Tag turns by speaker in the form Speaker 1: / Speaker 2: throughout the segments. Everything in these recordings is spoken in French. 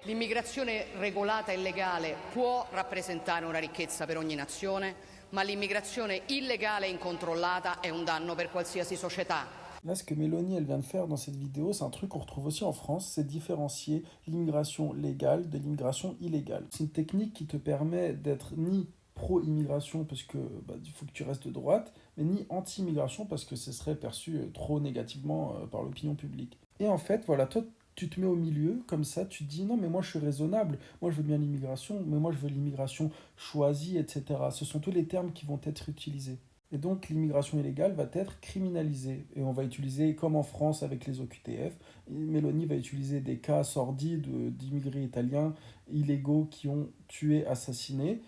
Speaker 1: L'immigrazione regolata e legale può rappresentare una ricchezza per ogni nazione, ma l'immigrazione illegale e incontrollata è un danno per qualsiasi società.
Speaker 2: Là, ce que Mélanie elle vient de faire dans cette vidéo, c'est un truc qu'on retrouve aussi en France, c'est différencier l'immigration légale de l'immigration illégale. C'est une technique qui te permet d'être ni pro-immigration parce que il faut que tu restes de droite, mais ni anti-immigration parce que ce serait perçu trop négativement par l'opinion publique. Et en fait, voilà, toi, tu te mets au milieu, comme ça, tu te dis non, mais moi je suis raisonnable, moi je veux bien l'immigration, mais moi je veux l'immigration choisie, etc. Ce sont tous les termes qui vont être utilisés. Et donc l'immigration illégale va être criminalisée. Et on va utiliser, comme en France avec les OQTF, Mélanie va utiliser des cas sordides d'immigrés italiens illégaux qui ont tué, assassiné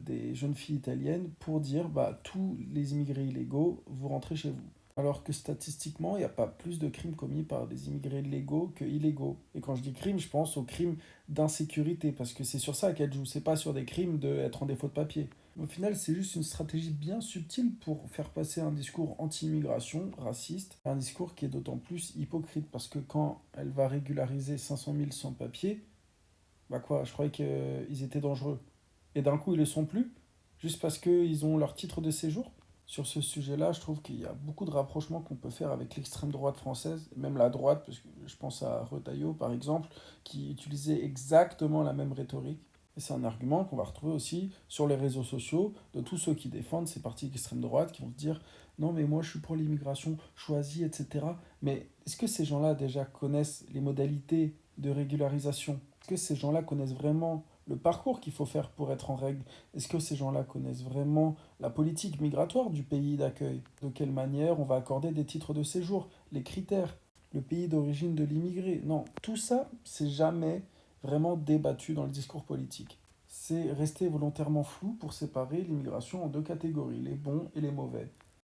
Speaker 2: des jeunes filles italiennes pour dire tous les immigrés illégaux, vous rentrez chez vous. Alors que statistiquement, il n'y a pas plus de crimes commis par des immigrés légaux que illégaux. Et quand je dis crime, je pense aux crimes d'insécurité, parce que c'est sur ça qu'elle joue, c'est pas sur des crimes d'être en défaut de papier. Au final, c'est juste une stratégie bien subtile pour faire passer un discours anti-immigration, raciste, un discours qui est d'autant plus hypocrite, parce que quand elle va régulariser 500 000 sans-papiers, je croyais qu'ils étaient dangereux. Et d'un coup, ils le sont plus, juste parce qu'ils ont leur titre de séjour. Sur ce sujet-là, je trouve qu'il y a beaucoup de rapprochements qu'on peut faire avec l'extrême droite française, même la droite, parce que je pense à Retailleau par exemple, qui utilisait exactement la même rhétorique. Et c'est un argument qu'on va retrouver aussi sur les réseaux sociaux de tous ceux qui défendent ces partis d'extrême droite, qui vont se dire non mais moi je suis pour l'immigration choisie, etc. Mais est-ce que ces gens-là déjà connaissent les modalités de régularisation? Est-ce que ces gens-là connaissent vraiment le parcours qu'il faut faire pour être en règle? Est-ce que ces gens-là connaissent vraiment la politique migratoire du pays d'accueil? De quelle manière on va accorder des titres de séjour? Les critères? Le pays d'origine de l'immigré? Non, tout ça, c'est jamais vraiment débattu dans le discours politique. C'est resté volontairement flou pour séparer l'immigration en deux catégories, les bons et les mauvais.